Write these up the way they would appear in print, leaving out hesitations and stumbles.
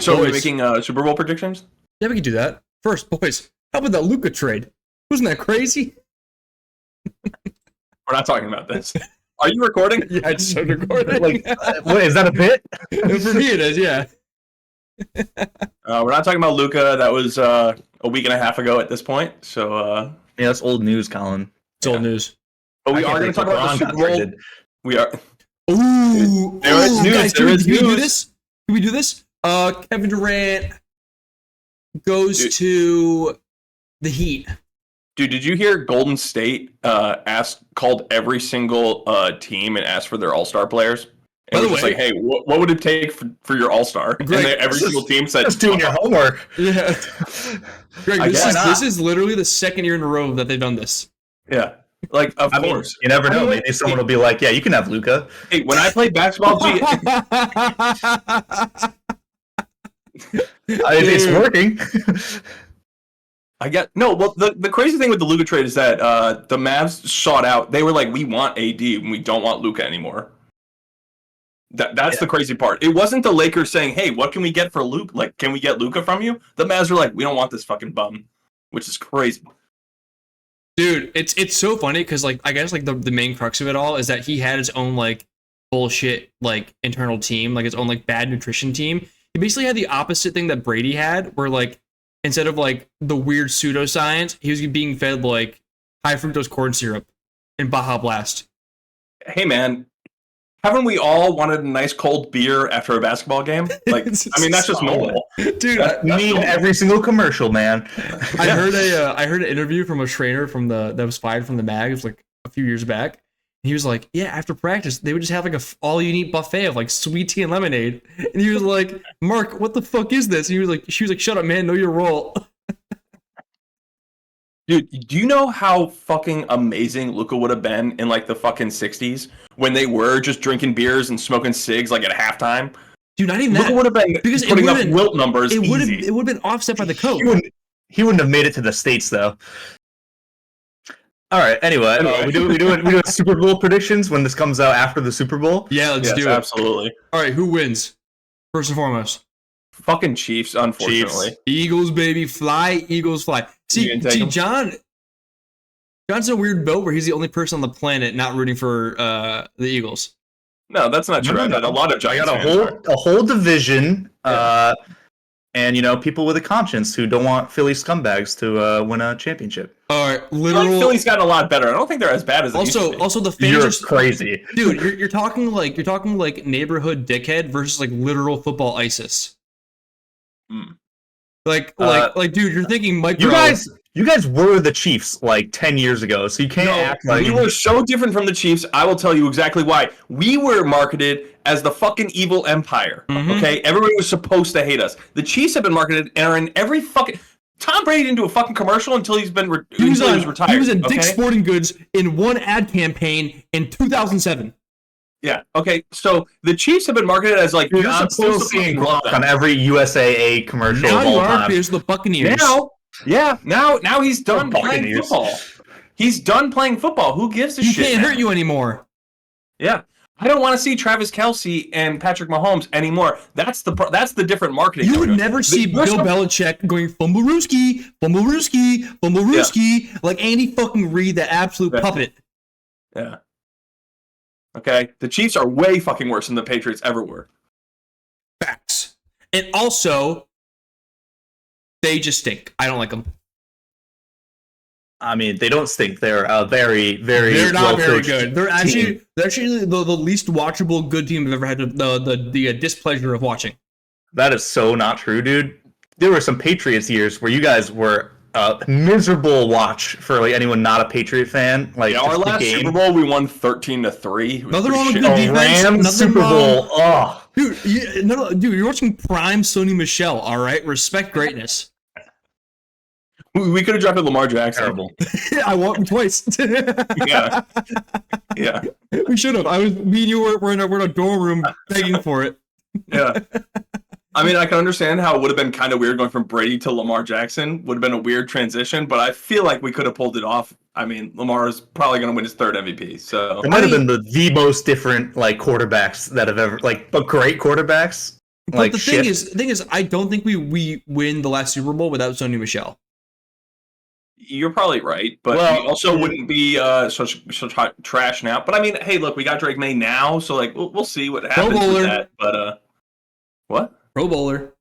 So are we making Super Bowl predictions? Yeah, we can do that. First, boys, how about that Luka trade? Wasn't that crazy? We're not talking about this. Are you recording? Yeah, I just started recording. What is that a bit? For me, it is. Yeah. We're not talking about Luka. That was a week and a half ago at this point. So yeah, that's old news, Colin. It's old news. But we are going to talk about the Super Bowl. We are. Ooh, there is news. Guys, there is can news. we do this? Can we do this? Kevin Durant goes to the Heat. Dude, did you hear Golden State called every single team and asked for their all-star players? And it was just like, hey, what would it take for your all-star? And every single team said, just doing your homework. Yeah. Greg, this is literally the second year in a row that they've done this. Yeah. Like, of course. You never know. Maybe someone will be like, yeah, you can have Luka. Hey, when I played basketball, it's working. Well, the crazy thing with the Luka trade is that the Mavs sought out. They were like, we want AD and we don't want Luka anymore. That's the crazy part. It wasn't the Lakers saying, hey, what can we get for Luka? Like, can we get Luka from you? The Mavs were like, we don't want this fucking bum, which is crazy. Dude, it's so funny because like I guess like the main crux of it all is that he had his own like bullshit like internal team, like his own like bad nutrition team. He basically had the opposite thing that Brady had, where like instead of like the weird pseudoscience, he was being fed like high fructose corn syrup and Baja Blast. Hey man, haven't we all wanted a nice cold beer after a basketball game? Like, I mean, that's just normal, dude. Every single commercial, man. I heard an interview from a trainer that was fired from the mag. It was like a few years back. And he was like, yeah, after practice, they would just have like a all-you-can-eat buffet of like sweet tea and lemonade. And he was like, Mark, what the fuck is this? And she was like, shut up, man, know your role. Dude, do you know how fucking amazing Luka would have been in like the fucking 60s when they were just drinking beers and smoking cigs like at halftime? Dude, not even that. Luka would have been because putting up wilt numbers easy. It would have been offset by the coke. He wouldn't have made it to the States though. All right. Anyway, we do Super Bowl predictions when this comes out after the Super Bowl. Yeah, let's do it. Absolutely. All right, who wins? First and foremost. Fucking Chiefs, unfortunately. Chiefs. Eagles, baby, fly. Eagles, fly. See, John's in a weird boat where he's the only person on the planet not rooting for the Eagles. No, that's not true. No. A lot of Giants fans a whole division, and people with a conscience who don't want Philly scumbags to win a championship. All right, Philly's gotten a lot better. I don't think they're as bad as they used to be. Also, the fans are crazy, dude. You're talking like neighborhood dickhead versus like literal football ISIS. Like, dude, you're thinking Mike. You guys were the Chiefs like 10 years ago, so you can't act like we were so different from the Chiefs. I will tell you exactly why. We were marketed as the fucking evil empire. Mm-hmm. Okay, everybody was supposed to hate us. The Chiefs have been marketed and are in every fucking. Tom Brady didn't do a fucking commercial until he was retired. He was in Dick's Sporting Goods in one ad campaign in 2007. Yeah. Okay. So the Chiefs have been marketed as like you're supposed to seeing Gronk on every USAA commercial of all time. Here's the Buccaneers. Now he's done playing football. He's done playing football. Who gives a shit? He can't hurt you anymore. Yeah. I don't want to see Travis Kelce and Patrick Mahomes anymore. That's the different marketing. You would never see Bill Belichick going fumble-rooski, like Andy fucking Reid, that absolute puppet. Yeah. Okay, the Chiefs are way fucking worse than the Patriots ever were. Facts. And also, they just stink. I don't like them. I mean, they don't stink. They're very, very. They're not very good. They're actually the least watchable good team I've ever had the displeasure of watching. That is so not true, dude. There were some Patriots years where you guys were a miserable watch for like anyone not a Patriot fan. Like our last Super Bowl, we won 13-3. Nothing wrong with good defense. Rams Super Bowl. Oh, dude, you're watching prime Sony Michel. All right, respect greatness. We could have drafted Lamar Jackson. Terrible. I want him twice. Yeah. We should have. Me and you were in a dorm room begging for it. Yeah. I mean, I can understand how it would have been kind of weird going from Brady to Lamar Jackson. Would have been a weird transition, but I feel like we could have pulled it off. I mean, Lamar is probably going to win his third MVP. So it might have been the most different like quarterbacks that have ever but great quarterbacks. But like the shit. thing is, I don't think we win the last Super Bowl without Sony Michel. You're probably right, but Well, we also wouldn't be such hot trash now. But I mean, hey, look, we got Drake May now, so like we'll see what happens with Bowler. that. But what? Pro Bowler.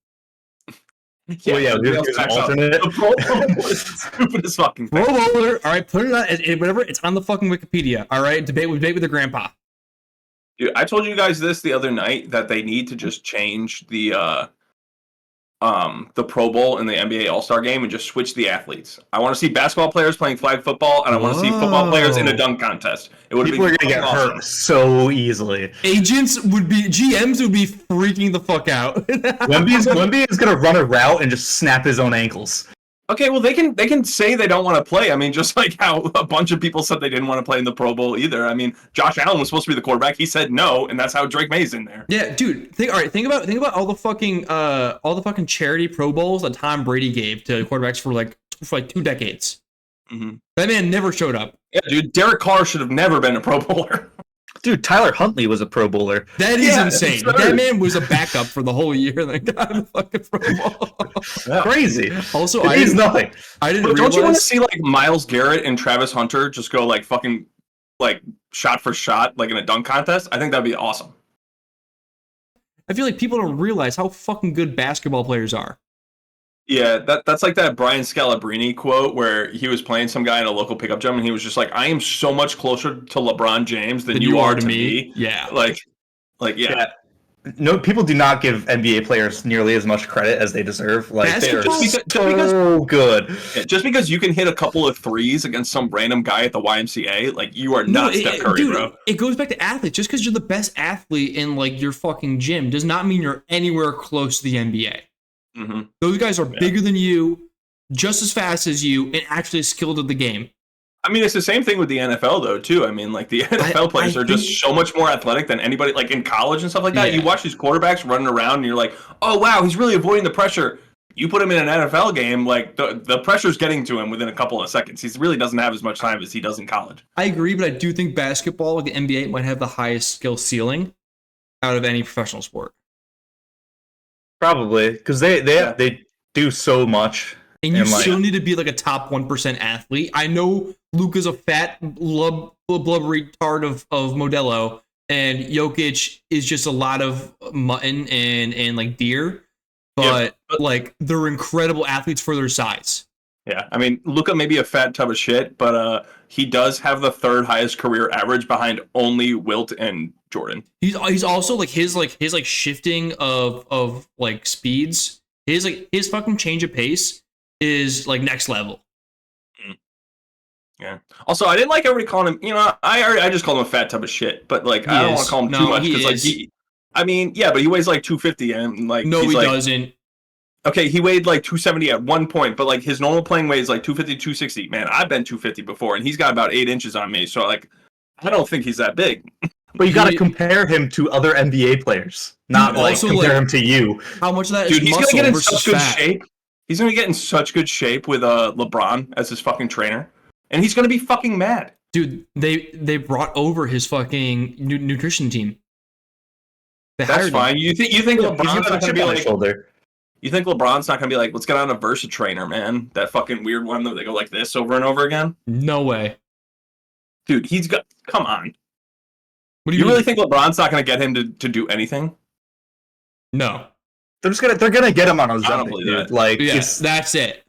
Well, yeah, everybody he else was an backs up. alternate. The Pro Bowl is the stupidest fucking thing. Pro Bowler. All right, put it on. Whatever. It's on the fucking Wikipedia. All right, debate with the grandpa. Dude, I told you guys this the other night that they need to just change the Pro Bowl and the NBA All-Star game and just switch the athletes. I want to see basketball players playing flag football, and I want to see football players in a dunk contest. It would People are gonna get hurt so easily. GMs would be freaking the fuck out. Wemby is gonna run a route and just snap his own ankles. Okay, well they can say they don't want to play. I mean, just like how a bunch of people said they didn't want to play in the Pro Bowl either. I mean, Josh Allen was supposed to be the quarterback. He said no, and that's how Drake May's in there. Yeah, dude. Think about all the fucking charity Pro Bowls that Tom Brady gave to quarterbacks for like 2 decades. Mm-hmm. That man never showed up. Yeah, dude. Derek Carr should have never been a Pro Bowler. Dude, Tyler Huntley was a Pro Bowler. That is insane. That man was a backup for the whole year and then got in the fucking Pro Bowl. Yeah. Crazy. Also, it means nothing. I didn't But realize. don't you want to see like Myles Garrett and Travis Hunter just go like fucking like shot for shot like in a dunk contest? I think that'd be awesome. I feel like people don't realize how fucking good basketball players are. Yeah, that's like that Brian Scalabrine quote where he was playing some guy in a local pickup gym and he was just like, I am so much closer to LeBron James than you are to me. Yeah. Like yeah. No, people do not give NBA players nearly as much credit as they deserve. Like they're so good. Yeah, just because you can hit a couple of threes against some random guy at the YMCA, like you are not Steph Curry, dude, bro. It goes back to athletes. Just because you're the best athlete in like your fucking gym does not mean you're anywhere close to the NBA. Mm-hmm. Those guys are bigger than you, just as fast as you, and actually skilled at the game. I mean, it's the same thing with the NFL, though, too. I mean, like, the NFL players are just so much more athletic than anybody, like, in college and stuff like that. Yeah. You watch these quarterbacks running around, and you're like, oh, wow, he's really avoiding the pressure. You put him in an NFL game, like, the pressure's getting to him within a couple of seconds. He really doesn't have as much time as he does in college. I agree, but I do think basketball, like the NBA, might have the highest skill ceiling out of any professional sport. Probably, because they do so much. And you still need to be like a top 1% athlete. I know Luka's a fat blubbery retard of Modelo, and Jokic is just a lot of mutton and like deer. But like they're incredible athletes for their size. Yeah, I mean, Luka may be a fat tub of shit, but he does have the third highest career average behind only Wilt and Jordan. He's also like his shifting of like speeds. His fucking change of pace is like next level. Yeah. Also, I didn't like everybody calling him. You know, I just called him a fat tub of shit. But like, I don't want to call him too much because like, I mean, yeah, but he weighs like 250 and like no, he doesn't. Okay, he weighed like 270 at one point, but like his normal playing weight is like 250, 260. Man, I've been 250 before, and he's got about 8 inches on me. So like, I don't think he's that big. But you got to compare him to other NBA players, not like compare him to you. How much of that Dude, is he's muscle gonna get in versus such good fat? shape. He's gonna get in such good shape with LeBron as his fucking trainer, and he's gonna be fucking mad. Dude, they brought over his fucking nutrition team. That's fine. You think LeBron's not gonna be like shoulder? You think LeBron's not gonna be like, let's get on a Versa trainer, man? That fucking weird one that they go like this over and over again. No way, dude. He's got. Come on. What do you really think LeBron's not gonna get him to do anything? No. They're gonna get him on Ozempic, dude. Like, yes, that's it.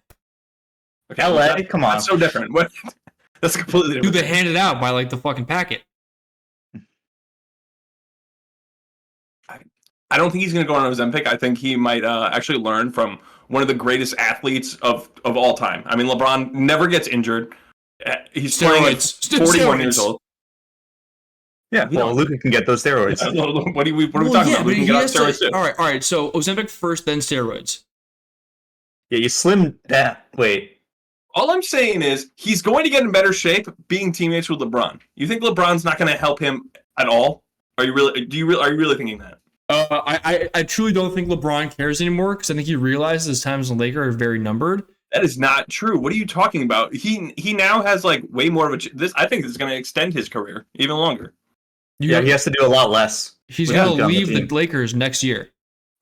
Okay, LA, come on. That's so different. That's completely different. Dude, they hand it out by like the fucking packet. I don't think he's going to go on Ozempic. I think he might actually learn from one of the greatest athletes of all time. I mean, LeBron never gets injured. He's playing at 41 years old. Yeah, well, Luka can get those steroids. What are we talking about? We can get on steroids too. All right. So Ozempic first, then steroids. Yeah, you slim down. Wait. All I'm saying is he's going to get in better shape being teammates with LeBron. You think LeBron's not going to help him at all? Are you really thinking that? I truly don't think LeBron cares anymore because I think he realizes his times in the Lakers are very numbered. That is not true. What are you talking about? He now has like way more of a I think this is going to extend his career even longer. He has to do a lot less. He's going to leave the Lakers next year.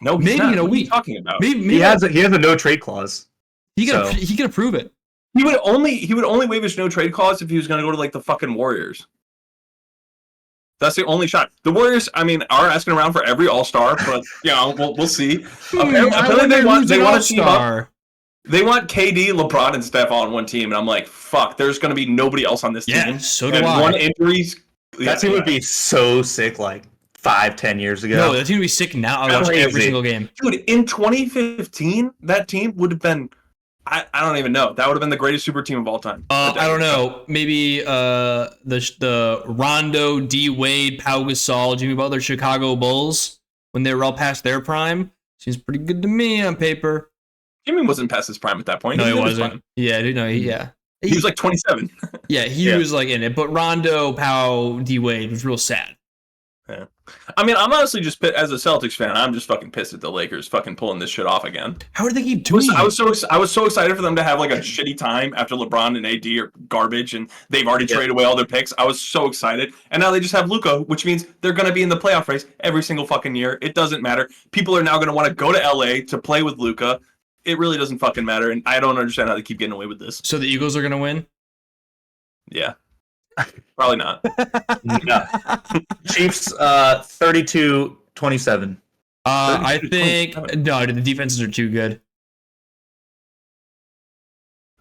No, he's Maybe not. in a What are you week. talking about? Maybe He has a no trade clause. he could So- he could approve it. He would only waive his no trade clause if he was going to go to like the fucking Warriors. That's the only shot. The Warriors, I mean, are asking around for every All-Star, but we'll see. Apparently they want to team up. They want KD, LeBron, and Steph on one team, and I'm like, fuck. There's going to be nobody else on this team. So do and I. one injuries. That team would be so sick, like 5-10 years ago. No, that team would be sick now. I watch every single game. Dude, in 2015, that team would have been. I don't even know. That would have been the greatest super team of all time. I don't know. Maybe the Rondo, D Wade, Pau Gasol, Jimmy Butler, Chicago Bulls when they were all past their prime. Seems pretty good to me on paper. Jimmy wasn't past his prime at that point. No, he was wasn't. Yeah, dude, no, yeah. He was like 27. Yeah, he was like in it. But Rondo, Pau, D Wade was real sad. Yeah. I mean, I'm honestly just as a Celtics fan, I'm just fucking pissed at the Lakers fucking pulling this shit off again. How did they keep doing it? I was so excited for them to have like a shitty time after LeBron and AD are garbage and they've already traded away all their picks. I was so excited. And now they just have Luka, which means they're going to be in the playoff race every single fucking year. It doesn't matter. People are now going to want to go to LA to play with Luka. It really doesn't fucking matter. And I don't understand how they keep getting away with this. So the Eagles are going to win? Yeah. Probably not. No. Chiefs 32-27. I think no, the defenses are too good.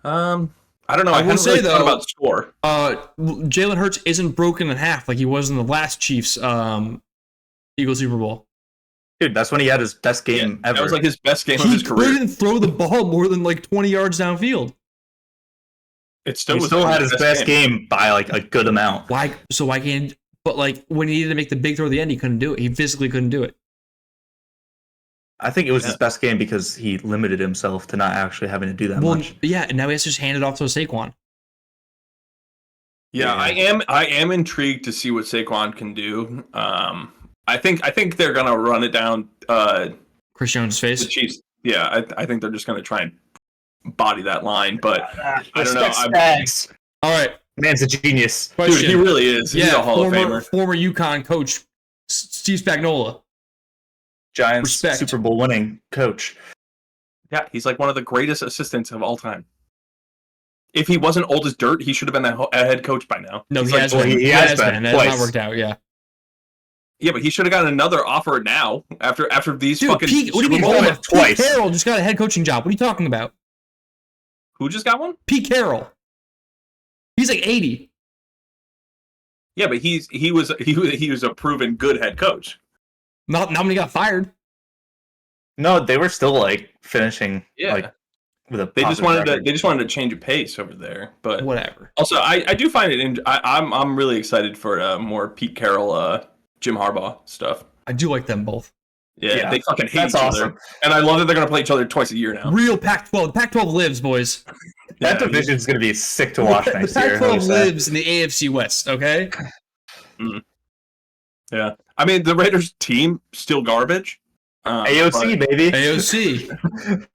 I don't know. I I will haven't say, really thought though, about the score. Jalen Hurts isn't broken in half like he was in the last Chiefs Eagles Super Bowl. Dude, that's when he had his best game ever. That was like his best game of his He career. couldn't throw the ball more than like 20 yards downfield. It still He was still had his best game by like a good amount. Why can't? But like when he needed to make the big throw at the end, he couldn't do it. He physically couldn't do it. I think it was his best game because he limited himself to not actually having to do that much. Yeah, and now he has to just hand it off to Saquon. Yeah, I am intrigued to see what Saquon can do. I think they're gonna run it down Chris Jones' face. the Chiefs. Yeah, I think they're just gonna try and body that line, but I don't know. All right, man's a genius. Dude, he really is. He's a Hall of Famer. Former UConn coach Steve Spagnuolo. Giants Respect. Super Bowl winning coach. Yeah, he's like one of the greatest assistants of all time. If he wasn't old as dirt, he should have been a head coach by now. No, He's he like, has been. He has been. That Twice. has not worked out. Yeah. Yeah, but he should have gotten another offer now after these Dude, fucking. Pete, what do you mean? Super Bowl Hold on. twice. Pete Carroll just got a head coaching job. What are you talking about? Who just got one? Pete Carroll. He's like 80. Yeah, but he was a proven good head coach. Not when he got fired. No, they were still like finishing like with a They just positive wanted record. to change a pace over there, but Whatever. also I do find it. I'm really excited for more Pete Carroll, Jim Harbaugh stuff. I do like them both. Yeah, they fucking hate That's each awesome. other, and I love that they're gonna play each other twice a year now. Real Pac-12. The Pac-12 lives, boys. That Yeah, division is going to be sick to watch The next year. Pac-12 lives in the AFC West. Okay. Yeah, I mean the Raiders team still garbage. AOC, baby. AOC.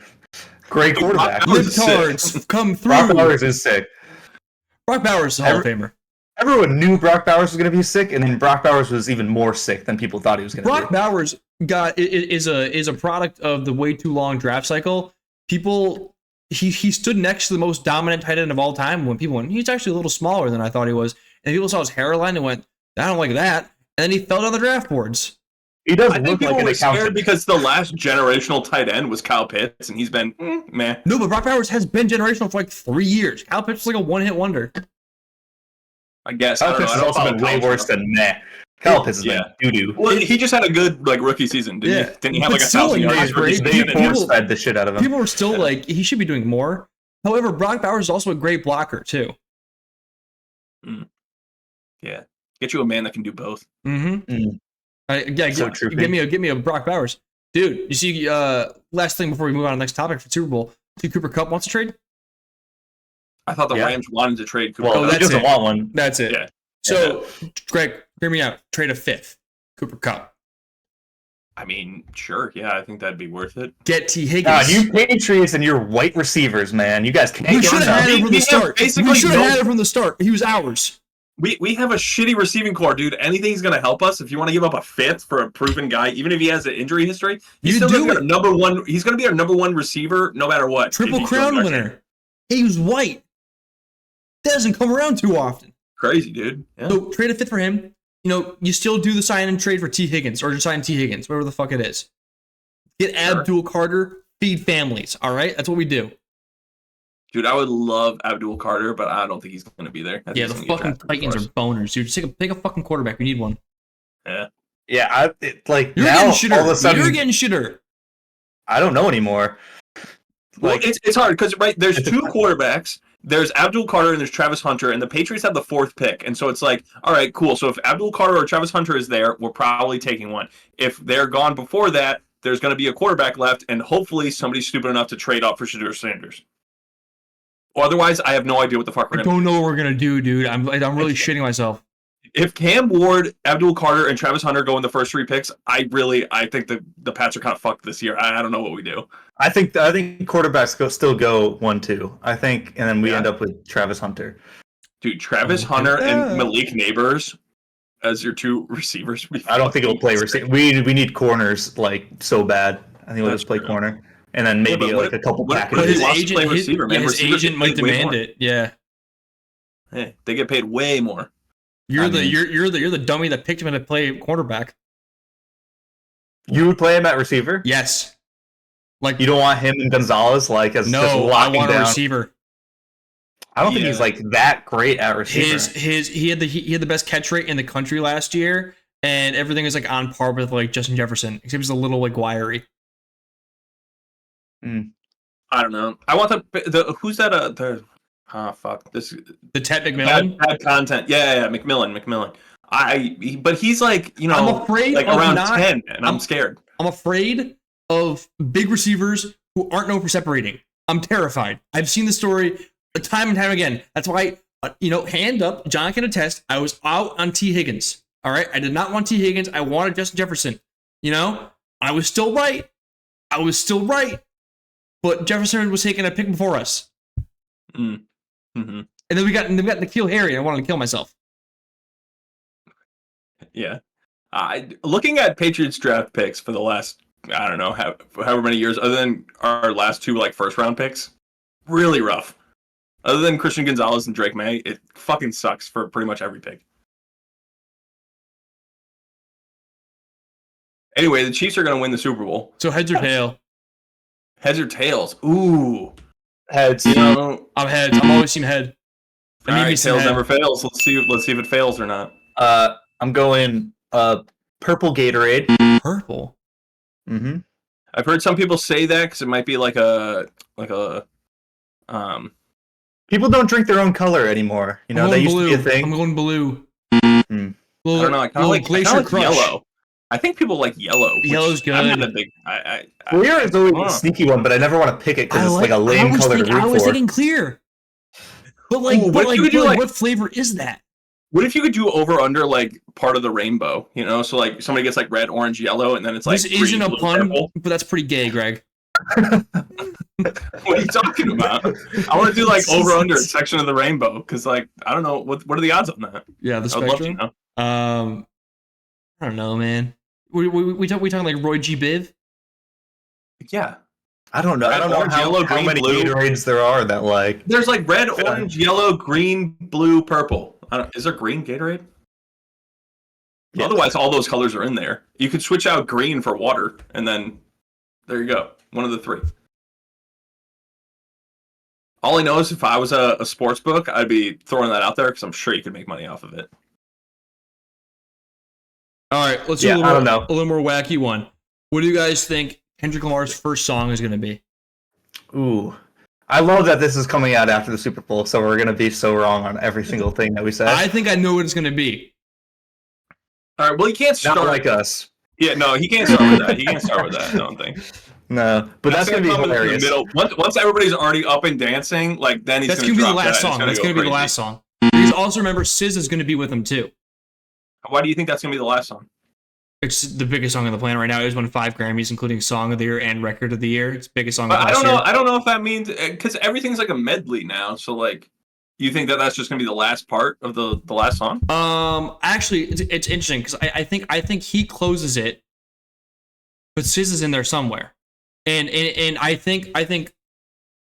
Great quarterback. Brock Bowers is Libtards come through. Brock Bowers is sick. Brock Bowers is a Hall of Famer. Everyone knew Brock Bowers was going to be sick, and then Brock Bowers was even more sick than people thought he was going to be. Brock Bowers is a product of the way too long draft cycle. He stood next to the most dominant tight end of all time when people went, he's actually a little smaller than I thought he was. And people saw his hairline and went, I don't like that. And then he fell down the draft boards. He does I think look people like an were scared accountant. because the last generational tight end was Kyle Pitts, and he's been meh. No, but Brock Bowers has been generational for like 3 years. Kyle Pitts is like a one-hit wonder. I guess. Kyle Pitts has also been way worse than meh. Kyle Pitts has been doo-doo. Well, he just had a good rookie season, didn't he? Didn't he have But like still, 1,000 like, yards rookie great. season? They force-fed the shit out of him. People were still like, he should be doing more. However, Brock Bowers is also a great blocker too. Yeah, get you a man that can do both. Mm-hmm. So true, give me a Brock Bowers, dude. You see, last thing before we move on to the next topic for Super Bowl, Cooper Kupp wants to trade. I thought the Rams wanted to trade Cooper. Well, Kupp. he doesn't want one. That's it. Yeah. So, Greg, hear me out. Trade a fifth, Cooper Kupp. I mean, sure, yeah, I think that'd be worth it. Get T. Higgins. God, you Patriots and your white receivers, man. You guys can't We get should have had enough. him from the start. basically We should have no- had him from the start. He was ours. We have a shitty receiving core, dude. Anything's gonna help us. If you want to give up a fifth for a proven guy, even if he has an injury history, he's still gonna be our number one. He's gonna be our number one receiver, no matter what. Triple Crown winner. He was white. That doesn't come around too often. Crazy, dude. Yeah. So trade a fifth for him. You still do the sign and trade for T. Higgins, or just sign T. Higgins, whatever the fuck it is. Get Abdul Carter, feed families. All right, that's what we do. Dude, I would love Abdul Carter, but I don't think he's going to be there. Yeah, the fucking Titans are boners, dude. Just take a fucking quarterback. We need one. Yeah. Yeah, you're now getting shitter. All of a sudden, you're getting shitter. I don't know anymore. Well, it's hard because there's two quarterbacks. There's Abdul Carter and there's Travis Hunter, and the Patriots have the fourth pick. And so it's like, all right, cool. So if Abdul Carter or Travis Hunter is there, we're probably taking one. If they're gone before that, there's going to be a quarterback left, and hopefully somebody's stupid enough to trade up for Shedeur Sanders. Otherwise, I have no idea what the fuck we're going to do. I don't know what we're going to do, dude. I'm really shitting myself. If Cam Ward, Abdul Carter, and Travis Hunter go in the first three picks, I think the Pats are kind of fucked this year. I don't know what we do. I think quarterbacks still go 1-2. I think, and then we end up with Travis Hunter. Dude, Travis Hunter and Malik Neighbors as your two receivers. I don't think it'll play receiver. We need corners so bad. I think we'll just play corner. And then maybe a couple packages. His agent might demand it. Yeah. Hey, they get paid way more. You're the dummy that picked him to play quarterback. You would play him at receiver? Yes. You don't want him and Gonzalez as just locking I want down. A receiver. I don't think he's that great at receiver. He had the best catch rate in the country last year, and everything is on par with Justin Jefferson, except he's a little wiry. I don't know. I want the who's that? The Ted McMillan bad content. Yeah, McMillan. But he's I'm afraid around 10, and I'm scared. I'm afraid of big receivers who aren't known for separating. I'm terrified. I've seen the story time and time again. That's why hand up. John can attest. I was out on T. Higgins. All right, I did not want T. Higgins. I wanted Justin Jefferson. I was still right. But Jefferson was taking a pick before us. Mm-hmm. And then we got N'Keal Harry, and I wanted to kill myself. Yeah. Looking at Patriots draft picks for the last, I don't know, however many years, other than our last two first round picks, really rough. Other than Christian Gonzalez and Drake May, it fucking sucks for pretty much every pick. Anyway, the Chiefs are going to win the Super Bowl. So heads or tail? Heads or tails? Ooh. Heads. I'm heads. I'm always team head. All right, tails never fails. Let's see if it fails or not. I'm going purple Gatorade. Purple? Mm-hmm. I've heard some people say that because it might be People don't drink their own color anymore. They used to be a thing. I'm going blue. I don't know. I kind of like yellow. I think people like yellow. Yellow's good. I'm not a big. Clear is always a sneaky one, but I never want to pick it because it's a lame color to root for. I was thinking clear. But what flavor is that? What if you could do over under part of the rainbow? So somebody gets red, orange, yellow, and then it's this green, isn't a blue, pun, purple. but that's pretty gay, Greg. What are you talking about? I want to do over under section of the rainbow because I don't know what are the odds on that. Yeah, the spectrum. I'd love to know. I don't know, man. We talking Roy G. Biv? Yeah. I don't know. I don't know how many Gatorades there are that There's red, orange, yellow, green, blue, purple. Is there green Gatorade? Yeah. Otherwise, all those colors are in there. You could switch out green for water, and then there you go. One of the three. All I know is if I was a sports book, I'd be throwing that out there because I'm sure you could make money off of it. All right, let's do a little more wacky one. What do you guys think Kendrick Lamar's first song is going to be? Ooh. I love that this is coming out after the Super Bowl, so we're going to be so wrong on every single thing that we said. I think I know what it's going to be. All right, well, he can't start. Not like us. Yeah, no, he can't start with that. He can't start with that, I don't think. No, but that's going to be hilarious. Once everybody's already up and dancing, then he's going to be the last song. That's going to be the last song. Because also remember, SZA is going to be with him too. Why do you think that's going to be the last song? It's the biggest song on the planet right now. It has won 5 Grammys, including Song of the Year and Record of the Year. It's the biggest song. But I don't know if that means because everything's a medley now. So You think that that's just gonna be the last part of the last song? Actually, it's interesting because I think he closes it, but SZA's in there somewhere, and I think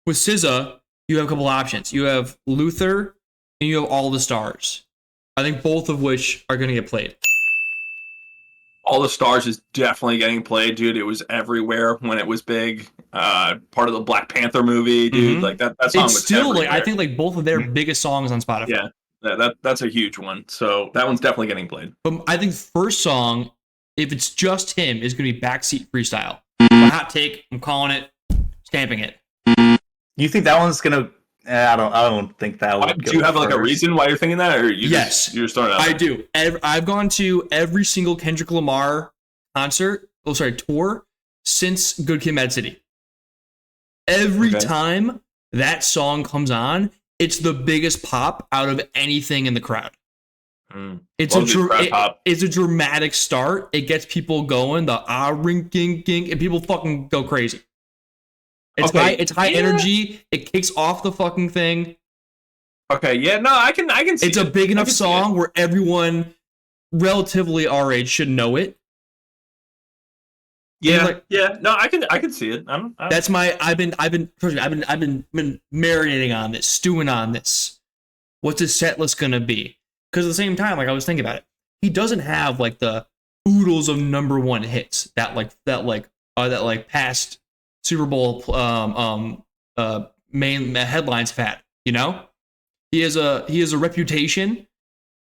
with SZA you have a couple options. You have Luther and you have All the Stars. I think both of which are going to get played. All the Stars is definitely getting played, dude. It was everywhere when it was big. Part of the Black Panther movie, dude. Like that song It's was still everywhere. like I think like both of their biggest songs on Spotify. Yeah, that's a huge one. So that one's definitely getting played. But I think first song, if it's just him, is going to be Backseat Freestyle. My hot take. I'm calling it, stamping it. You think that one's gonna? I don't think that would. Do you have like a reason why you're thinking that, or you're starting out? I do. I've gone to every single Kendrick Lamar tour since Good Kid, Mad City. Every time that song comes on, it's the biggest pop out of anything in the crowd. It's a dramatic start. It gets people going. The ring ging ging, and people fucking go crazy. It's high energy. It kicks off the fucking thing. Okay, yeah, no, I can see it's a big enough song where everyone relatively our age should know it. Yeah, no, I can see it. That's my. I've been marinating on this, stewing on this. What's his set list gonna be? Because at the same time, like I was thinking about it, he doesn't have like the oodles of number one hits that past Super Bowl main headlines have had. You know, he has a reputation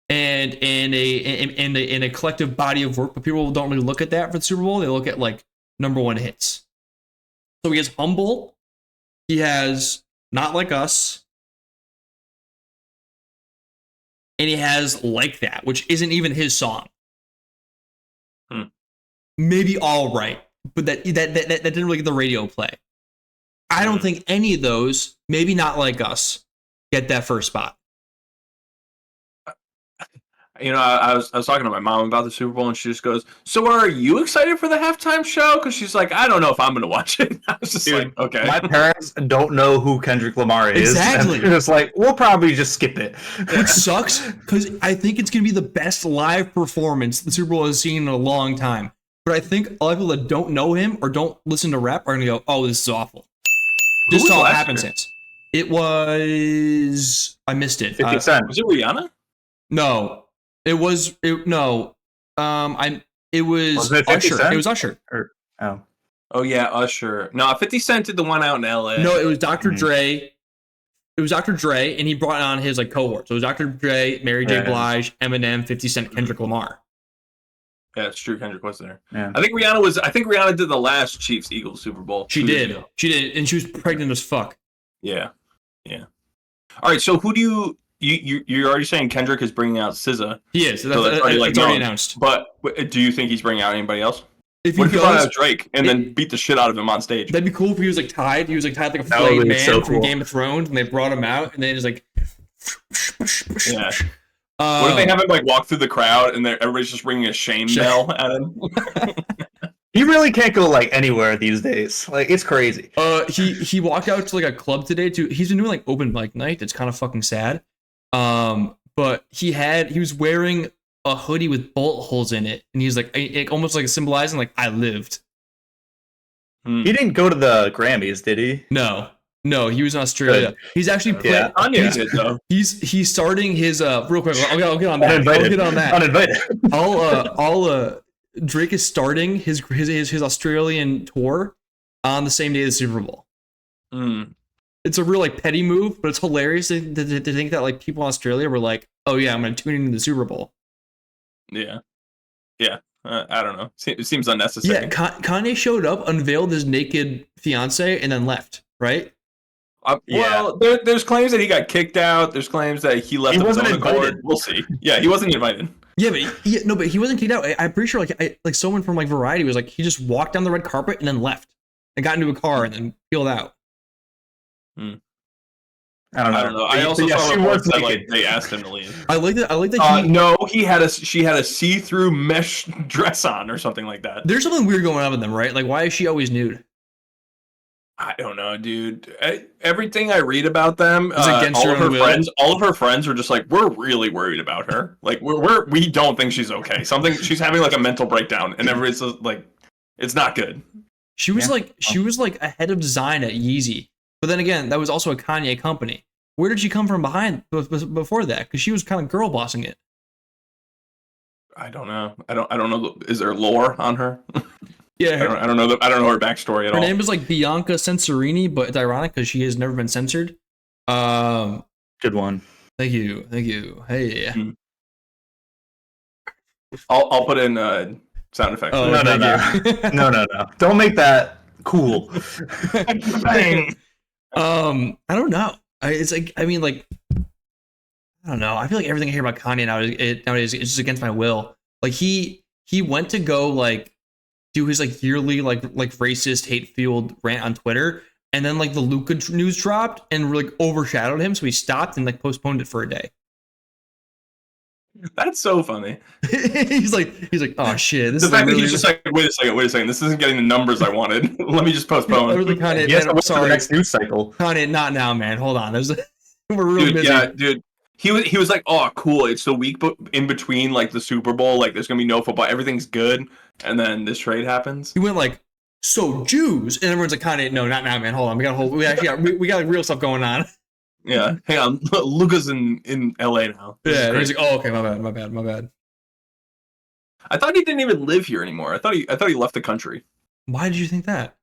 and in a collective body of work, but people don't really look at that for the Super Bowl. They look at like number one hits. So he has Humble. He has Not Like Us. And he has Like That, which isn't even his song. Maybe All Right, but that didn't really get the radio play. I don't think any of those, maybe Not Like Us, get that first spot. You know, I was talking to my mom about the Super Bowl, and she just goes, "So are you excited for the halftime show?" Because she's like, "I don't know if I'm going to watch it." I was just like, "Okay." My parents don't know who Kendrick Lamar is. Exactly. They're just like, we'll probably just skip it. Which sucks, because I think it's going to be the best live performance the Super Bowl has seen in a long time. But I think a lot of people that don't know him or don't listen to rap are going to go, "Oh, this is awful." Just all happened since. It was... I missed it. 50 Cent. Was it Rihanna? No. It was Usher. It was Usher. Oh yeah, Usher. No, 50 Cent did the one out in LA. No, it was Dr. Dre. It was Dr. Dre, and he brought on his like cohort. So it was Dr. Dre, Mary J. Blige, Eminem, 50 Cent, Kendrick Lamar. Yeah, it's true. Kendrick was there. Yeah. I think Rihanna did the last Chiefs Eagles Super Bowl. She did, and she was pregnant as fuck. Yeah. All right, so who do you're already saying Kendrick is bringing out SZA? He is. So That's already announced. But do you think he's bringing out anybody else? If what if he brought out Drake and then beat the shit out of him on stage? That'd be cool if he was like tied. He was like tied like a flayed man from Game of Thrones, and they brought him out, and then it's like. Yeah. What if they have him like walk through the crowd and everybody's just ringing a shame bell at him? He really can't go like anywhere these days. Like it's crazy. He walked out to like a club today too. He's been doing like open mic night. It's kind of fucking sad. But he was wearing a hoodie with bullet holes in it, and he's like it almost like symbolizing like I lived. He didn't go to the Grammys, did he? No, he was in Australia. Good. He's actually playing. Kanye did though. He's starting his real quick. I'll get on that. Uninvited. Drake is starting his Australian tour on the same day as the Super Bowl. It's a real like petty move, but it's hilarious to think that like people in Australia were like, "Oh yeah, I'm gonna tune into the Super Bowl." Yeah. I don't know. It seems unnecessary. Yeah, Kanye showed up, unveiled his naked fiance, and then left. Right? Well, there's claims that he got kicked out. There's claims that he left. He wasn't invited. We'll see. Yeah, he wasn't invited. Yeah, but he wasn't kicked out. I'm pretty sure like someone from like Variety was like he just walked down the red carpet and then left and got into a car and then peeled out. I don't know. I also saw reports that like they asked him to leave. I like that. No, she had a see-through mesh dress on or something like that. There's something weird going on with them, right? Like, why is she always nude? I don't know, dude. Everything I read about them, It's against all your of her own will. friends, all of her friends are just like, we're really worried about her. Like, we don't think she's okay. She's having like a mental breakdown, and everybody's just, like, it's not good. She was like a head of design at Yeezy, but then again, that was also a Kanye company. Where did she come from before that? Because she was kind of girl bossing it. I don't know. I don't know. Is there lore on her? Yeah, I don't know. I don't know her backstory at all. Her name is like Bianca Censorini, but it's ironic because she has never been censored. Good one. Thank you. Hey. I'll put in sound effects. Oh, No. Don't make that cool. I don't know. It's like, I mean, like, I don't know. I feel like everything I hear about Kanye nowadays is just against my will. Like he went to go like do his like yearly like racist hate fueled rant on Twitter, and then like the Luca news dropped and like overshadowed him, so he stopped and like postponed it for a day. That's so funny. he's like, oh shit. This the is fact really... that he's just like, wait a second. This isn't getting the numbers I wanted. Let me just postpone. Kanye, Yes, man, sorry. The next news cycle. Kanye, not now, man. Hold on. We're really busy. Yeah, dude. He was like, oh, cool. It's the week in between like the Super Bowl. Like, there's gonna be no football. Everything's good. And then this trade happens. He went like, so Jews, and everyone's like, Kanye, no, not now, man. Hold on. We actually got like, real stuff going on. Yeah, hang on. Luca's in LA now. Yeah, he's like, oh, okay, my bad. I thought he didn't even live here anymore. I thought he left the country. Why did you think that?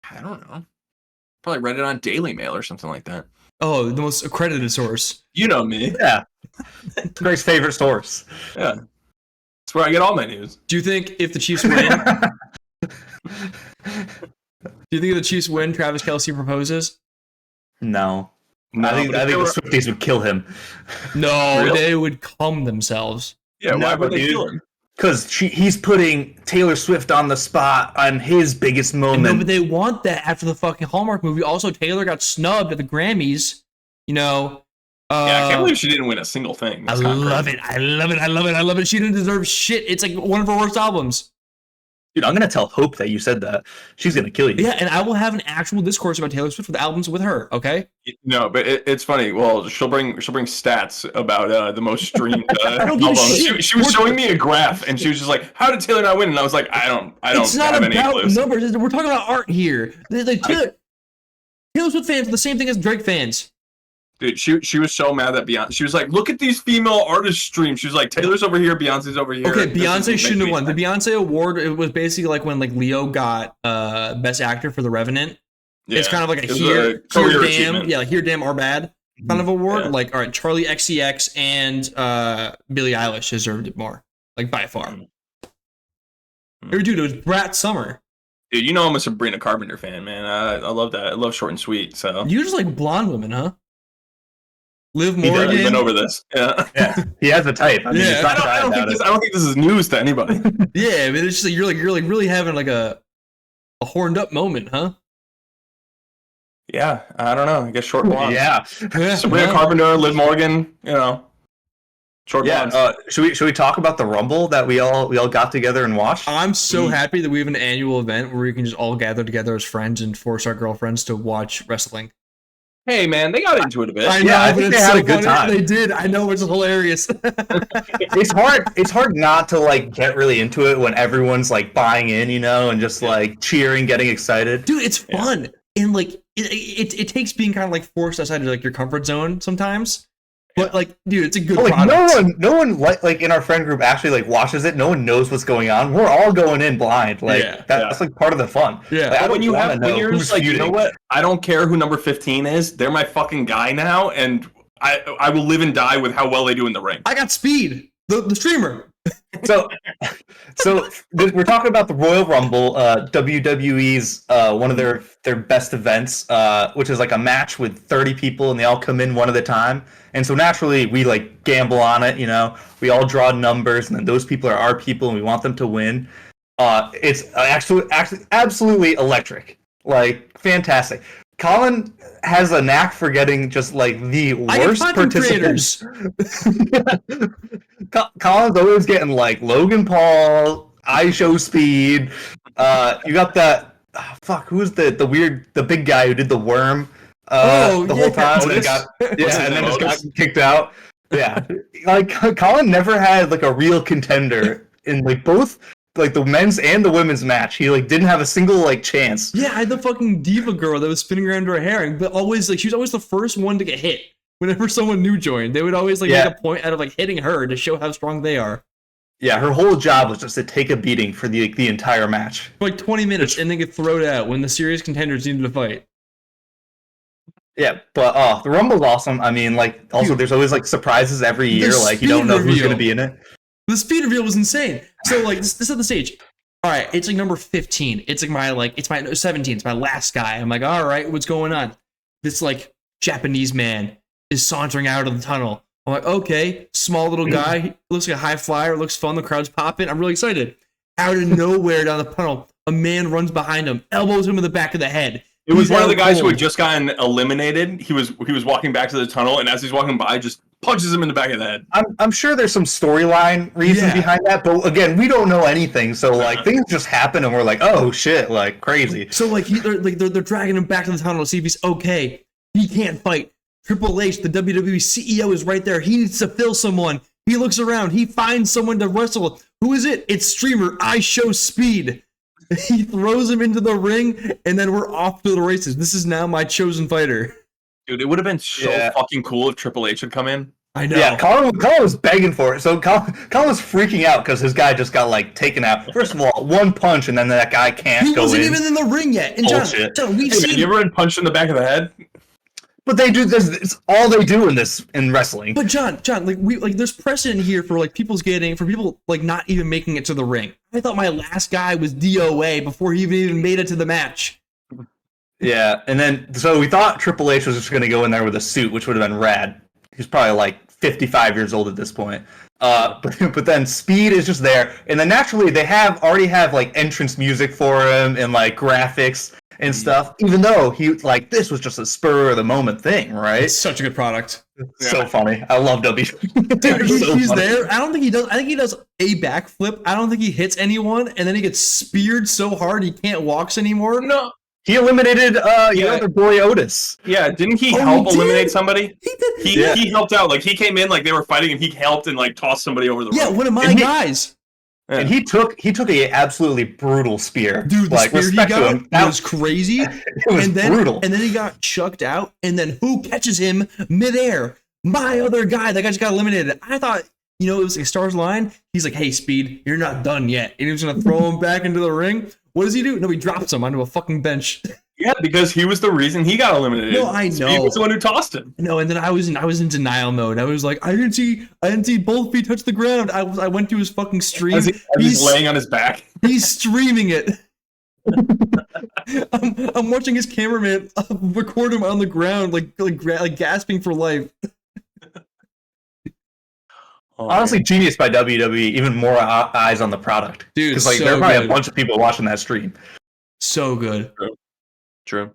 I don't know. Probably read it on Daily Mail or something like that. Oh, the most accredited source. You know me. Yeah. Greg's favorite source. Yeah. That's where I get all my news. Do you think if the Chiefs win, Travis Kelce proposes? No. No, I think the Swifties would kill him. No, Really? They would come themselves. Yeah, why would they dude. kill him? Because he's putting Taylor Swift on the spot on his biggest moment. No, but they want that after the fucking Hallmark movie. Also, Taylor got snubbed at the Grammys. You know. Yeah, I can't believe she didn't win a single thing. I love it. She didn't deserve shit. It's like one of her worst albums. Dude, I'm gonna tell Hope that you said that. She's gonna kill you. Yeah, and I will have an actual discourse about Taylor Swift with albums with her. Okay. No, but it's funny. Well, she'll bring stats about the most streamed album. She was showing me a graph, and she was just like, "How did Taylor not win?" And I was like, "I don't It's not have any about clues." numbers. We're talking about art here. Like Taylor Swift fans are the same thing as Drake fans. Dude, she was so mad that Beyonce. She was like, "Look at these female artist streams." She was like, "Taylor's over here, Beyonce's over here." Okay, Beyonce shouldn't have won. The Beyonce award, it was basically like when like Leo got Best Actor for The Revenant. Yeah. It's kind of like a here damn, like here damn or bad kind of award. Yeah. Like, all right, Charlie XCX and Billie Eilish deserved it more, like by far. Dude, it was Brat Summer. Dude, you know I'm a Sabrina Carpenter fan, man. I love that. I love Short and Sweet. So you just like blonde women, huh? Liv Morgan. He's been over this. Yeah. He has a type. I mean, I don't think this is news to anybody. Yeah, but it's just like you're really having like a horned up moment, huh? Yeah, I don't know. I guess short blondes. Yeah. Sabrina Carpenter, Liv Morgan, you know. Short blondes. Should we talk about the Rumble that we all got together and watched? I'm so happy that we have an annual event where we can just all gather together as friends and force our girlfriends to watch wrestling. Hey man, they got into it a bit. I know, I think they had a good time. They did. I know, it's hilarious. It's hard not to like get really into it when everyone's like buying in, you know, and just like cheering, getting excited. Dude, it's fun. And like it takes being kind of like forced outside of like your comfort zone sometimes. But like, dude, it's a good product. No one like in our friend group actually like watches it. No one knows what's going on. We're all going in blind. Like that's like part of the fun. Yeah. Like, when you're just like, you know what? I don't care who number 15 is. They're my fucking guy now, and I will live and die with how well they do in the ring. I got Speed, the streamer. So we're talking about the Royal Rumble, WWE's one of their best events, which is like a match with 30 people, and they all come in one at a time. And so naturally, we like gamble on it. You know, we all draw numbers, and then those people are our people, and we want them to win. It's actually absolutely electric, like fantastic. Colin has a knack for getting just like the worst participants. Colin's always getting like Logan Paul, iShow Speed. You got that fuck, who was the big guy who did the worm the whole yeah, time and Otis? got What's his and then name, just got Otis? kicked out. Yeah, like Colin never had like a real contender in like both like the men's and the women's match. He like didn't have a single like chance. Yeah, I had the fucking diva girl that was spinning around her hair, but always like she was always the first one to get hit. Whenever someone new joined, they would always like make a point out of like hitting her to show how strong they are. Yeah, her whole job was just to take a beating for the entire match. For like 20 minutes and then get thrown out when the serious contenders needed to fight. Yeah, but the Rumble's awesome. I mean, like, also Dude, there's always like surprises every year. Like, you don't know who's going to be in it. The speed reveal was insane. So like this is the stage. All right, it's like number 15. It's like it's my 17. It's my last guy. I'm like, all right, what's going on? This like Japanese man is sauntering out of the tunnel. I'm like, okay, small little guy. He looks like a high flyer. Looks fun. The crowd's popping. I'm really excited. Out of nowhere down the tunnel, a man runs behind him, elbows him in the back of the head. It was one of the guys who had just gotten eliminated. He was walking back to the tunnel, and as he's walking by, just punches him in the back of the head. I'm sure there's some storyline reason behind that, but again, we don't know anything. So like things just happen, and we're like, oh shit, like crazy. So like they're dragging him back to the tunnel to see if he's okay. He can't fight. Triple H, the WWE CEO, is right there. He needs to fill someone. He looks around. He finds someone to wrestle. Who is it? It's streamer I Show Speed. He throws him into the ring, and then we're off to the races. This is now my chosen fighter. Dude, it would have been so fucking cool if Triple H had come in. I know. Yeah, Colin was begging for it. So Colin was freaking out because his guy just got like taken out. First of all, one punch, and then that guy can't go in. He wasn't even in the ring yet. And John, we've seen. Have you ever been punched in the back of the head? But they do this. It's all they do in wrestling. But John, like there's precedent here for people like not even making it to the ring. I thought my last guy was DOA before he even made it to the match. Yeah, and then so we thought Triple H was just going to go in there with a suit, which would have been rad. He's probably like 55 years old at this point. But then Speed is just there, and then naturally they already have like entrance music for him and like graphics and stuff. Even though he like this was just a spur of the moment thing, right? It's such a good product. So funny. I love WWE. Dude, he's there. I don't think he does. I think he does a backflip. I don't think he hits anyone, and then he gets speared so hard he can't walk anymore. No. He eliminated your other boy Otis. Yeah, didn't he help eliminate somebody? He did. He helped out. Like he came in like they were fighting and he helped and like tossed somebody over the rope. Yeah, one of my guys. Yeah. And he took a absolutely brutal spear. Dude, the like, spear he got was crazy. It was brutal. And then he got chucked out, and then who catches him midair? My other guy. That guy just got eliminated. I thought, it was like Stars line. He's like, hey, Speed, you're not done yet. And he was going to throw him back into the ring. What does he do? No, he drops him onto a fucking bench. Yeah, because he was the reason he got eliminated. No, I know. Speed was the one who tossed him. No, and then I was in denial mode. I was like, I didn't see both feet touch the ground. I went to his fucking stream. He's laying on his back. He's streaming it. I'm watching his cameraman record him on the ground, like gasping for life. Honestly, genius by WWE. Even more eyes on the product, dude. Because like so there are probably good. a bunch of people watching that stream. So good. True.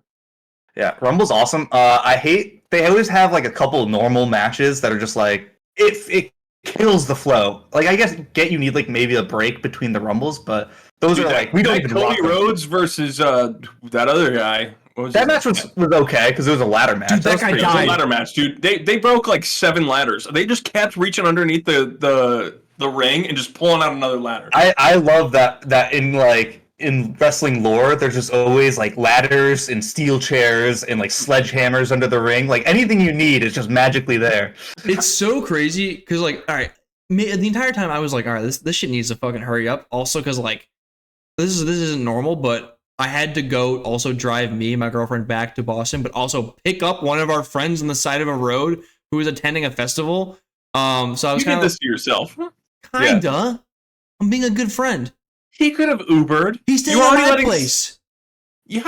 Yeah, Rumble's awesome. I hate they always have like a couple normal matches that are just like it kills the flow. Like I guess you need like maybe a break between the Rumbles, but those are like we don't even Cody Rhodes versus that other guy. That match was okay because it was a ladder match. Dude, that guy died. It was a ladder match, dude. They broke like 7 ladders. They just kept reaching underneath the ring and just pulling out another ladder. I love that in wrestling lore, there's just always like ladders and steel chairs and like sledgehammers under the ring. Like anything you need is just magically there. It's so crazy because like, all right, the entire time I was like, all right, this shit needs to fucking hurry up. Also, because like this isn't normal, but I had to go also drive me and my girlfriend back to Boston, but also pick up one of our friends on the side of a road who was attending a festival. So I was kind of this to yourself. Kinda. Yeah. I'm being a good friend. He could have Ubered. He's staying at my place. You're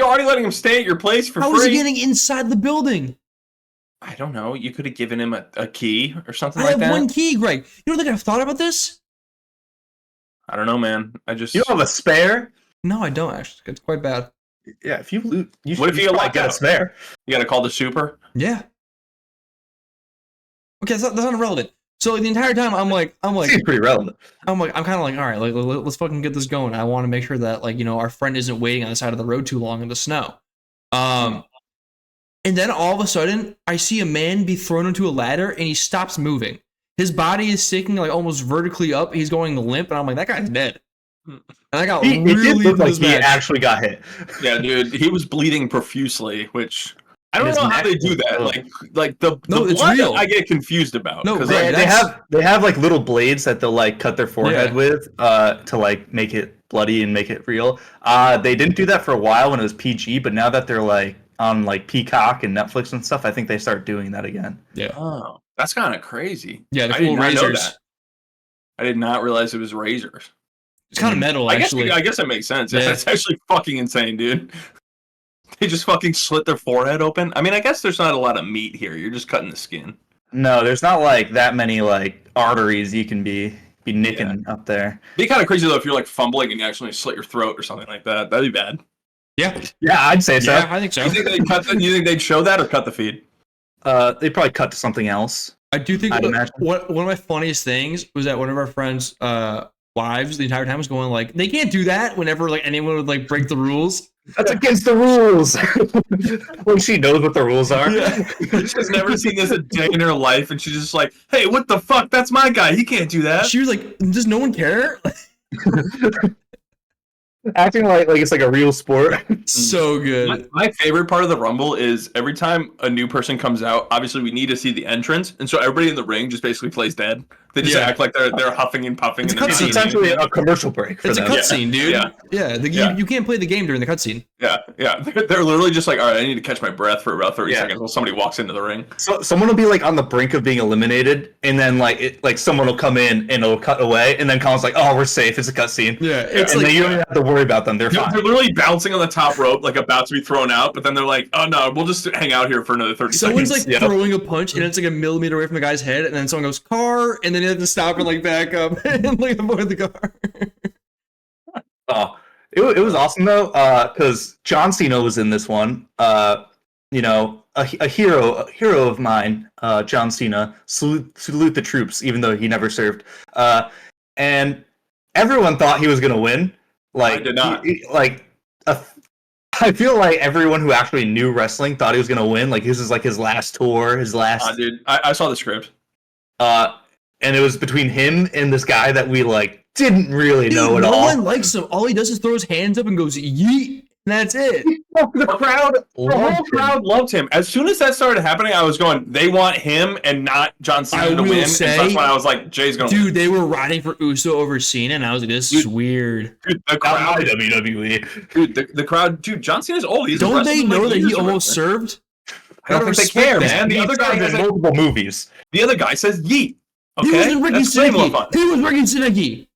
already letting him stay at your place for free. How is he getting inside the building? I don't know. You could have given him a key or something like that. I have one key, Greg. You don't think I've thought about this? I don't know, man. You don't have a spare? No, I don't actually. It's quite bad. Yeah, if you loot, what if you get a spare? You got to call the super. Yeah. Okay, that's not irrelevant. So like, the entire time I'm like, Seems pretty relevant. I'm kind of like, all right, like let's fucking get this going. I want to make sure that like our friend isn't waiting on the side of the road too long in the snow. And then all of a sudden, I see a man be thrown into a ladder, and he stops moving. His body is sinking like almost vertically up. He's going limp, and I'm like, that guy's dead. And I got It really did look like he match. actually got hit. Yeah, dude, he was bleeding profusely, which I don't His know how neck they do was- that. Like the it's blood real. I get confused about. No, 'cause, right, like, They have like little blades that they'll like cut their forehead Yeah. with to like make it bloody and make it real. They didn't do that for a while when it was PG, but now that they're like on like Peacock and Netflix and stuff, I think they start doing that again. Yeah, oh, that's kind of crazy. yeah, the I did cool not know razors. that. I did not realize it was razors. It's kind of metal, I actually. guess it makes sense. Yeah. That's actually fucking insane, dude. They just fucking slit their forehead open. I mean, I guess there's not a lot of meat here. You're just cutting the skin. No, there's not like that many like arteries you can be nicking up there. It'd be kind of crazy though if you're like fumbling and you actually slit your throat or something like that. That'd be bad. Yeah, Yeah, I'd say so. yeah, I think so. You think they'd show that or cut the feed? They probably cut to something else. I do think I'd imagine. one of my funniest things was that one of our friends' wives the entire time was going like, they can't do that whenever like anyone would like break the rules. That's against the rules. Like she knows what the rules are. Yeah. She's never seen this a day in her life, and she's just like, "Hey, what the fuck? That's my guy. He can't do that." She was like, does no one care? Acting like it's like a real sport. So good. My favorite part of the Rumble is every time a new person comes out, obviously we need to see the entrance, and so everybody in the ring just basically plays dead. They just Yeah. act like they're huffing and puffing. It's and a then It's cutscene. essentially a commercial break for It's a them. cutscene, dude. Yeah. Yeah, you can't play the game during the cutscene. Yeah. They're literally just like, all right, I need to catch my breath for about 30 Yeah. seconds while somebody walks into the ring. So someone will be like on the brink of being eliminated, and then like someone will come in and it'll cut away, and then Colin's like, "Oh, we're safe. It's a cutscene." Yeah, it's And like then you don't even have to worry about them. They're They're fine. literally bouncing on the top rope, like about to be thrown out, but then they're like, oh no, we'll just hang out here for another 30 someone's seconds. like throwing a punch and it's like a millimeter away from the guy's head, and then someone goes car, and then you have to stop and like back up and like avoid the car. Oh, it was awesome though, because John Cena was in this one. You know, a hero of mine, John Cena. Salute the troops, even though he never served. And everyone thought he was gonna win. Like, I did not. I feel like everyone who actually knew wrestling thought he was gonna win. Like, this is like his last tour, his last. Dude, I saw the script. And it was between him and this guy that we like didn't really know Dude, at no all. one likes him. All he does is throw his hands up and goes yeet. And that's it. The crowd, The whole crowd loved him. As soon as that started happening, I was going, they want him and not John I Cena to will win. say- and so that's when I was like, Jay's going to win. Dude, they were riding for Uso over Cena, and I was like, this is weird. Dude, the Not crowd, my WWE. dude, the crowd, dude, John Cena's old. He's Don't they wrestled, know like, that years he of almost wrestling. served? I don't Gotta think they care, respect man. that. The other guy in has multiple movies. the other guy says yeet. Okay? He was in Ricky That's way more fun. Sineki. He was Ricky Sineki.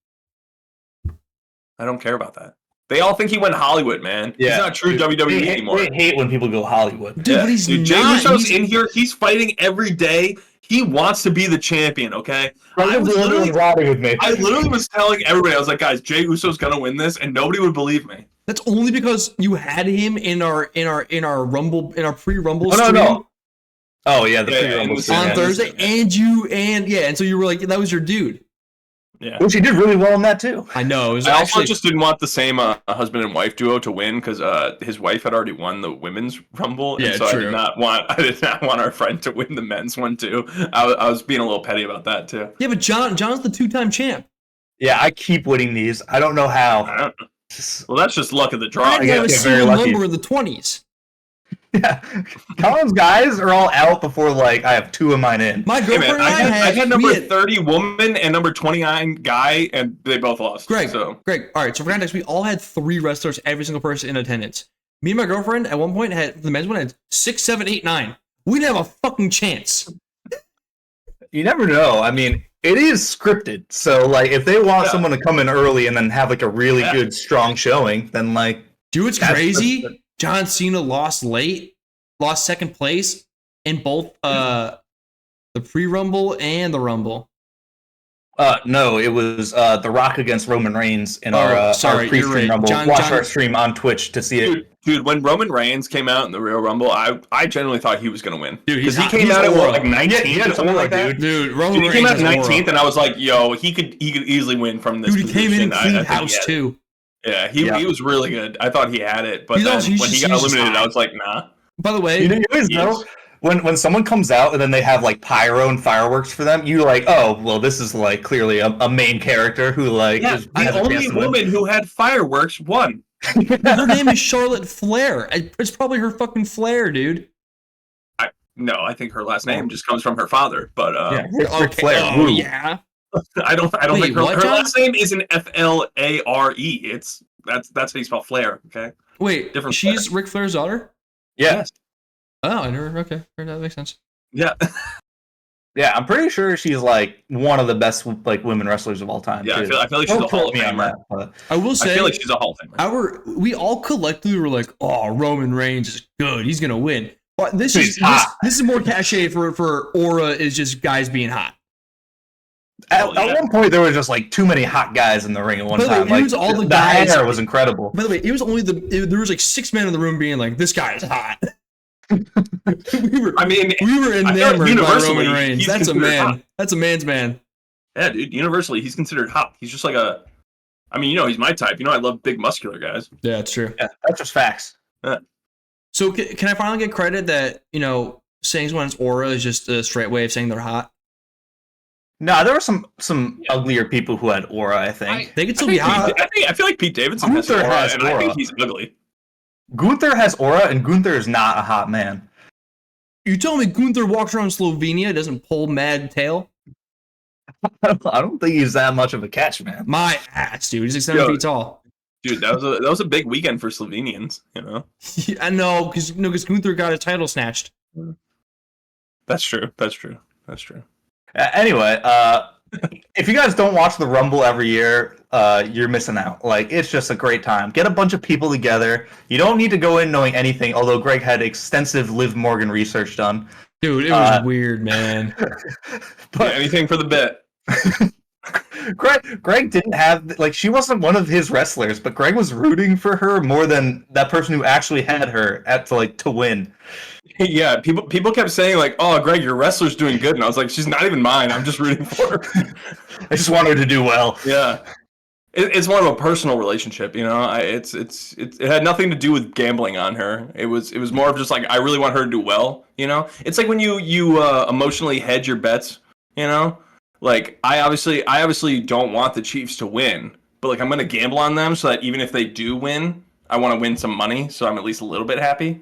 I don't care about that. They all think he went Hollywood, man. He's not true WWE anymore. They hate when people go Hollywood. Dude, but he's Dude, Jey not. Uso's He's- in here. He's fighting every day. He wants to be the champion, okay? I Everyone's riding with me. I literally was telling everybody, I was like, guys, Jey Uso's gonna win this, and nobody would believe me. That's only because you had him in our Rumble, in our pre-Rumble Oh, stream no. Oh yeah, the Yeah, pre-rumble it was scene, on yeah. Thursday, and so you were like, that was your dude. Yeah. Which he did really well in that too. I know. It was I also actually just didn't want the same husband and wife duo to win because his wife had already won the women's rumble, and Yeah, so true. I did not want our friend to win the men's one too. I was being a little petty about that too. yeah, but John's the two-time champ. Yeah, I keep winning these. I don't know I how. don't, well, that's just luck of the draw. I get- have a get very single lucky. number in the 20s. Yeah, Colin's guys are all out before like I have two of mine in. My Hey girlfriend man, and I had we number had- 30 woman and number 29 guy, and they both lost. Greg, So Greg. All right, so for context, we all had 3 wrestlers, every single person in attendance. Me and my girlfriend at one point had the men's one had 6, 7, 8, 9. We didn't have a fucking chance. You never know. I mean, it is scripted, so like if they want Yeah. someone to come in early and then have like a really Yeah. good strong showing, then like Dude, it's That's crazy. the- John Cena lost second place in both the pre-Rumble and the Rumble. No, it was The Rock against Roman Reigns in our sorry, pre-stream you're right. Rumble. Watch our stream on Twitch to see it. Dude, when Roman Reigns came out in the Royal Rumble, I genuinely thought he was going to win. Dude, because he came out at like 19th or something like that. Dude, Roman Reigns came out 19th, and I was like, yo, he could easily win from this. Dude, he came in and cleaned house he too. Yeah, he was really good. I thought he had it, but then when he got eliminated, I was like, nah. By the way, you always know when someone comes out and then they have like pyro and fireworks for them, you're like, oh, well, this is like clearly a main character who like the only woman who had fireworks won. Her name is Charlotte Flair. It's probably her fucking Flair, dude. No, I think her last name just comes from her father. But Ric Flair. Oh, yeah. I don't think her last name is an Flare. It's that's how you spell Flair. Okay. Wait, different. She's Ric Flair's daughter. Yes. Oh, I never. Okay, that makes sense. Yeah. Yeah, I'm pretty sure she's like one of the best like women wrestlers of all time. Yeah, I feel like she's a Hall of Famer. I will say, I feel like she's a Hall of Famer. We all collectively were like, "Oh, Roman Reigns is good. He's gonna win." But this is more cachet for Aura is just guys being hot. At one point, there was just like too many hot guys in the ring at one time. It was all the guys. Hair was incredible. By the way, it was only there was like 6 men in the room being like, "This guy is hot." we were enamored by Roman Reigns. That's a man. Hot. That's a man's man. Yeah, dude. Universally, he's considered hot. He's just like he's my type. I love big, muscular guys. Yeah, it's true. Yeah, that's just facts. Yeah. So can I finally get credit that saying someone's aura is just a straight way of saying they're hot? No, there were some uglier people who had aura. I think they could still be hot. I feel like Pete Davidson has aura, and I think he's ugly. Gunther has aura, and Gunther is not a hot man. You telling me Gunther walks around Slovenia, doesn't pull mad tail? I don't think he's that much of a catch, man. My ass, dude. He's like 7 feet tall. Dude, that was a big weekend for Slovenians, Yeah, I know, because Gunther got a title snatched. That's true. Anyway, if you guys don't watch the Rumble every year, you're missing out. Like, it's just a great time. Get a bunch of people together. You don't need to go in knowing anything, although Greg had extensive Liv Morgan research done. Dude, it was weird, man. But anything for the bit. Greg didn't have, like, she wasn't one of his wrestlers, but Greg was rooting for her more than that person who actually had her to win. Yeah, people kept saying like, "Oh, Greg, your wrestler's doing good," and I was like, "She's not even mine. I'm just rooting for her. I just want her to do well." Yeah, it's more of a personal relationship, It had nothing to do with gambling on her. It was more of just like I really want her to do well. It's like when you emotionally hedge your bets. Like I obviously don't want the Chiefs to win, but like I'm gonna gamble on them so that even if they do win, I want to win some money, so I'm at least a little bit happy.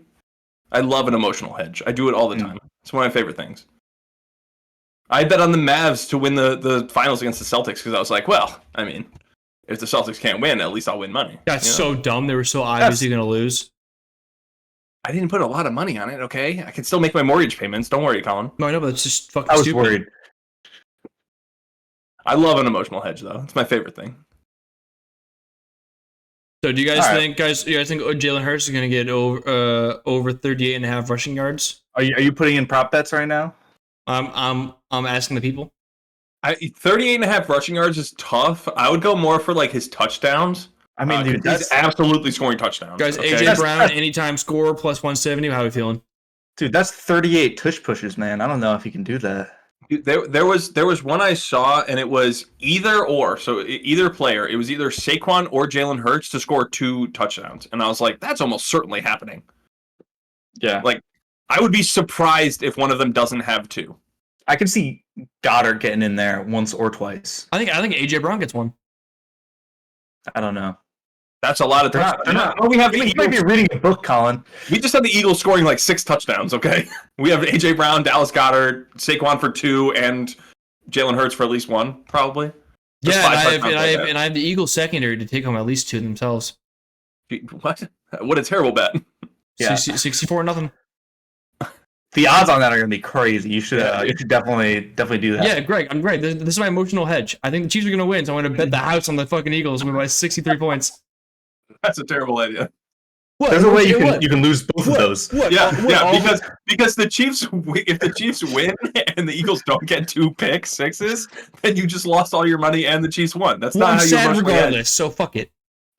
I love an emotional hedge. I do it all the time. It's one of my favorite things. I bet on the Mavs to win the finals against the Celtics because I was like, well, if the Celtics can't win, at least I'll win money. That's so dumb. They were so obviously going to lose. I didn't put a lot of money on it, okay? I can still make my mortgage payments. Don't worry, Colin. No, I know, but it's just fucking stupid. stupid. I was worried. I love an emotional hedge, though. It's my favorite thing. So do you guys think Jalen Hurts is going to get over 38.5 rushing yards? Are you putting in prop bets right now? I'm asking the people. 38.5 rushing yards is tough. I would go more for like his touchdowns. Dude, he's absolutely scoring touchdowns. Guys, okay? AJ Brown anytime score plus 170. How are we feeling? Dude, that's 38 tush pushes, man. I don't know if he can do that. There was one I saw, and it was either or. So either player, it was either Saquon or Jalen Hurts to score 2 touchdowns, and I was like, that's almost certainly happening. Yeah, like I would be surprised if one of them doesn't have 2. I could see Goddard getting in there once or twice. I think AJ Brown gets one. I don't know. That's a lot of touchdowns. We have the Eagles. You might be reading a book, Colin. We just had the Eagles scoring like 6 touchdowns, okay? We have AJ Brown, Dallas Goddard, Saquon for 2, and Jalen Hurts for at least 1, probably. Yeah, and I have the Eagles secondary to take home at least 2 themselves. What a terrible bet. Yeah. 64-0. The odds on that are going to be crazy. You should definitely do that. Yeah, Greg, I'm great. This is my emotional hedge. I think the Chiefs are going to win, so I'm going to bet the house on the fucking Eagles by 63 points. That's a terrible idea. What? There's a way What? you can lose both of those. What? Yeah, What? because the Chiefs, if the Chiefs win and the Eagles don't get 2 sixes, then you just lost all your money and the Chiefs won. That's Well, not I'm how you sad emotionally regardless, hedge. so fuck it.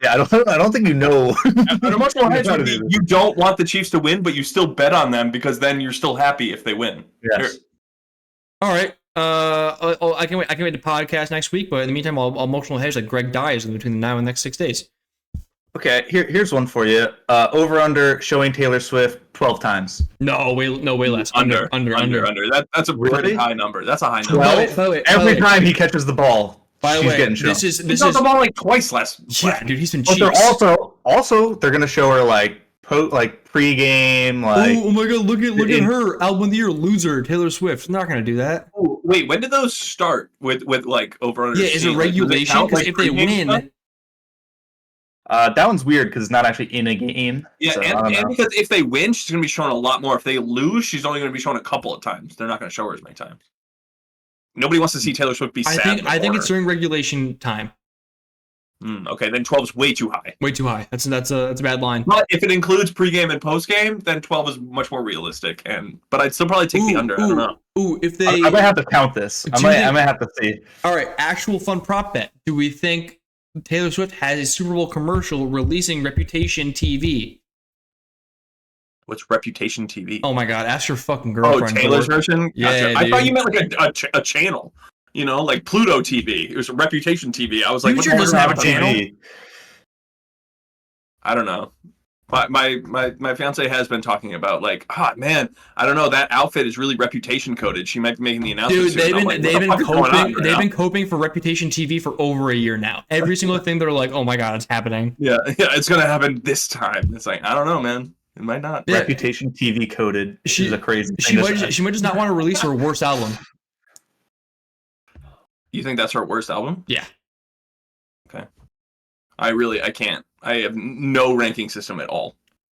Yeah, I don't think you know. An emotional hedge How to would do be this. you don't want the Chiefs to win, but you still bet on them because then you're still happy if they win. Yes. All right. I can wait. I can wait to podcast next week, but in the meantime, I'll emotional hedge like Greg dies in between now and the next 6 days. Okay, here's one for you. Over under showing Taylor Swift 12 times. No, way less. Under. That's a Really? pretty high number. That's a high number. By Well, the way, every time he catches the ball, By the she's way, getting shown. this He is got the ball like twice last. yeah, dude. He's been But cheap. they're also they're gonna show her like pregame like. Oh my god! Look at in- her album of the year loser Taylor Swift. Not gonna do that. Oh, wait, when did those start with like over under? Yeah, is it regulation? Because if they win, That one's weird because it's not actually in a game. Yeah, so I don't and know. because if they win, she's going to be shown a lot more. If they lose, she's only going to be shown a couple of times. They're not going to show her as many times. Nobody wants to see Taylor Swift be sad. I think it's during regulation time. Okay, then 12 is way too high. Way too high. That's a bad line. But if it includes pregame and postgame, then 12 is much more realistic. But I'd still probably take the under. I don't know. If they, I might have to count this. I might have to see. All right, actual fun prop bet. Do we think Taylor Swift has a Super Bowl commercial releasing Reputation TV? What's Reputation TV? Oh my god, ask your fucking girlfriend. Oh, Taylor's version? Yeah, Gotcha. I thought dude. you meant like a channel. You know, like Pluto TV. It was Reputation TV. I was like, Future what doesn't have a TV? channel. I don't know. My fiance has been talking about like, man, I don't know, that outfit is really Reputation coded. She might be making the announcement. Dude, they've soon. been coping for Reputation TV for over a year now. Every single thing they're like, oh my god, it's happening. Yeah, it's gonna happen this time. It's like, I don't know, man. It might not. Yeah. Reputation TV coded. She's a crazy. She might just not want to release her worst album. You think that's her worst album? Yeah. Okay. I can't. I have no ranking system at all.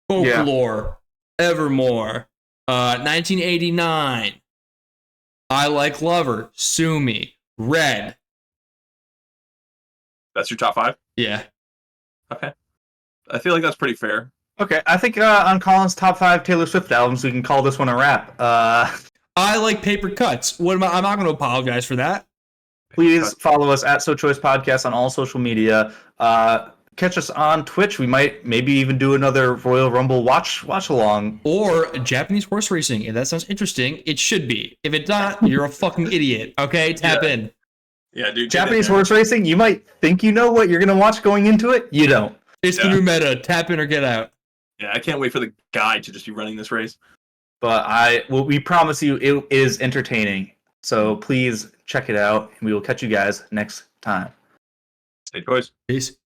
Folklore, Evermore, 1989, I Like Lover, Sue Me, Red. That's your top 5? Yeah. Okay. I feel like that's pretty fair. Okay, I think on Colin's top 5 Taylor Swift albums, we can call this one a wrap. I Like Paper Cuts. I'm not going to apologize for that. Please follow us at sochoicepodcast on all social media. Catch us on Twitch. We might maybe even do another Royal Rumble watch along. Or Japanese horse racing. If that sounds interesting, it should be. If it's not, you're a fucking idiot. Okay, tap in. Yeah, dude. Japanese horse racing, you might think you know what you're going to watch going into it. You don't. It's the new meta. Tap in or get out. Yeah, I can't wait for the guy to just be running this race. But we promise you it is entertaining. So please check it out, and we will catch you guys next time. Stay choice. Peace.